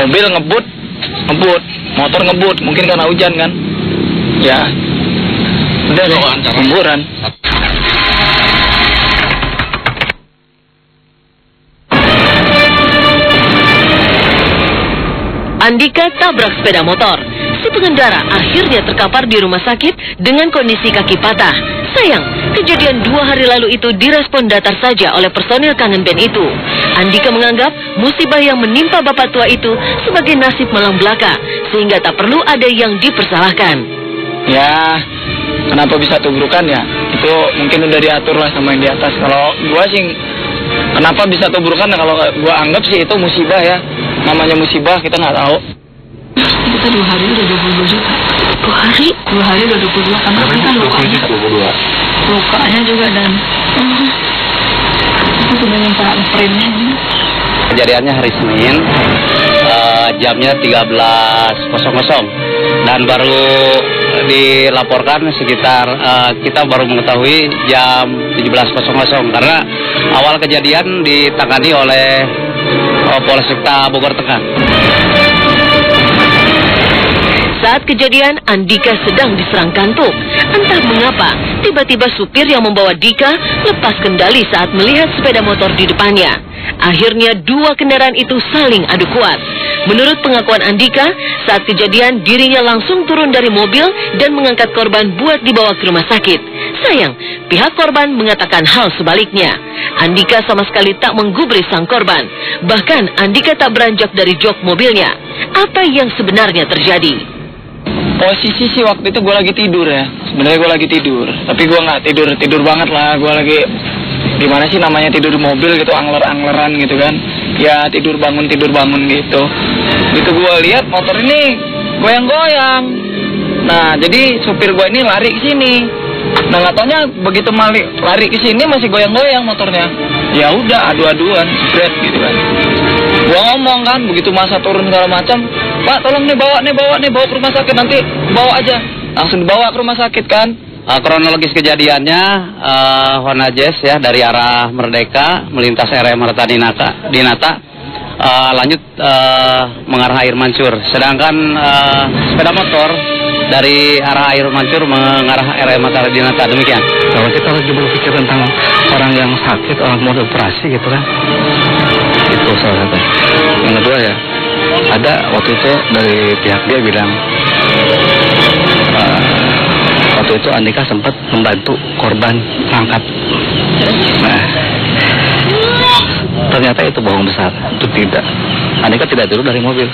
Mobil ngebut, motor ngebut, mungkin karena hujan kan. Ya, udah deh, semburan. Andika tabrak sepeda motor. Si pengendara akhirnya terkapar di rumah sakit dengan kondisi kaki patah. Sayang, kejadian 2 hari lalu itu direspon datar saja oleh personil Kangen Band itu. Andika menganggap musibah yang menimpa bapak tua itu sebagai nasib malang belaka, sehingga tak perlu ada yang dipersalahkan. Ya, kenapa bisa tubrukan ya? Itu mungkin udah diatur lah sama yang di atas. Kalau gua sih, kenapa bisa tubrukan? Kalau gua anggap sih itu musibah ya. Namanya musibah, kita nggak tahu. Kita 2 hari udah 22 juta. 2 hari udah 22, karena kita lukanya. Lukanya juga dan itu sudah minta frame-nya. Kejadiannya hari Senin, jamnya 13.00 dan baru dilaporkan sekitar kita baru mengetahui jam 17.00 karena awal kejadian ditangani oleh Polsekta Bogor Tengah. Saat kejadian, Andika sedang diserang kantuk. Entah mengapa, tiba-tiba supir yang membawa Dika lepas kendali saat melihat sepeda motor di depannya. Akhirnya 2 kendaraan itu saling adu kuat. Menurut pengakuan Andika, saat kejadian dirinya langsung turun dari mobil dan mengangkat korban buat dibawa ke rumah sakit. Sayang, pihak korban mengatakan hal sebaliknya. Andika sama sekali tak menggubris sang korban. Bahkan Andika tak beranjak dari jok mobilnya. Apa yang sebenarnya terjadi? Posisi sih waktu itu gue lagi tidur ya. Sebenarnya gue lagi tidur, tapi gue nggak tidur banget lah. Gue lagi gimana sih namanya tidur di mobil gitu, angler-angleran gitu kan. Ya tidur bangun gitu. Gitu gue lihat motor ini goyang-goyang. Nah jadi supir gue ini lari ke sini. Nah nggak taunya begitu lari ke sini masih goyang-goyang motornya. Ya udah adu-aduan, bread gitu kan. Gua ngomong kan begitu masa turun segala macam, Pak tolong nih bawa ke rumah sakit, nanti bawa aja. Langsung dibawa ke rumah sakit kan. Kronologis kejadiannya Honda Jazz ya dari arah Merdeka melintas area Marta Dinata lanjut mengarah Air Mancur. Sedangkan sepeda motor dari arah Air Mancur mengarah area Marta Dinata. Demikian. Kalau kita lagi berpikir tentang orang yang sakit, orang mau operasi gitu kan, itu salah satu. Yang kedua ya, ada waktu itu dari pihak dia bilang waktu itu Andika sempat membantu korban angkat. Nah, ternyata itu bohong besar. Itu tidak. Andika tidak turun dari mobil.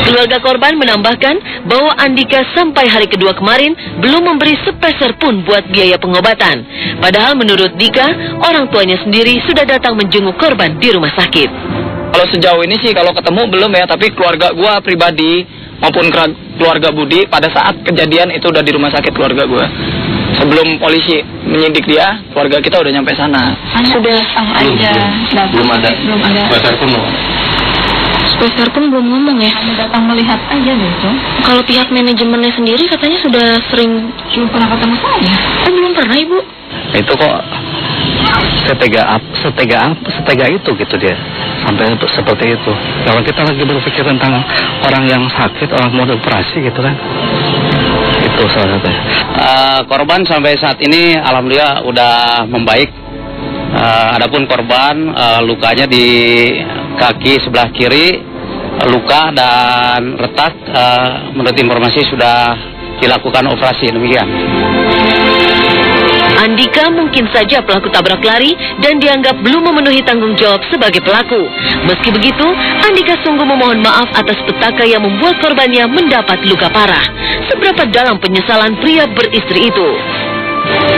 Keluarga korban menambahkan bahwa Andika sampai hari kedua kemarin belum memberi sepeser pun buat biaya pengobatan. Padahal menurut Dika, orang tuanya sendiri sudah datang menjenguk korban di rumah sakit. Kalau sejauh ini sih kalau ketemu belum ya, tapi keluarga gua pribadi maupun keluarga Budi pada saat kejadian itu udah di rumah sakit keluarga gua. Sebelum polisi menyidik dia, keluarga kita udah nyampe sana. Sudah aja. Belum ada. Spesial pun belum ngomong ya. Hanya datang melihat aja gitu. Kalau pihak manajemennya sendiri katanya sudah sering. Belum pernah ketemu saya. Belum pernah Ibu. Itu kok setega itu gitu dia sampai seperti itu. Kalau kita lagi berpikir tentang orang yang sakit, orang mau operasi gitu kan, itu salah satunya. Korban sampai saat ini alhamdulillah udah membaik. Adapun korban lukanya di kaki sebelah kiri, luka dan retak, menurut informasi sudah dilakukan operasi. Demikian. Andika mungkin saja pelaku tabrak lari dan dianggap belum memenuhi tanggung jawab sebagai pelaku. Meski begitu, Andika sungguh memohon maaf atas petaka yang membuat korbannya mendapat luka parah. Seberapa dalam penyesalan pria beristri itu?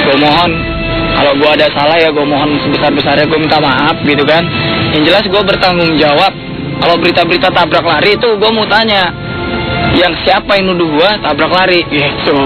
Gue mohon, kalau gue ada salah ya gue mohon sebesar-besarnya, gue minta maaf gitu kan. Yang jelas gue bertanggung jawab. Kalau berita-berita tabrak lari itu gue mau tanya, yang siapa yang nuduh gue tabrak lari gitu.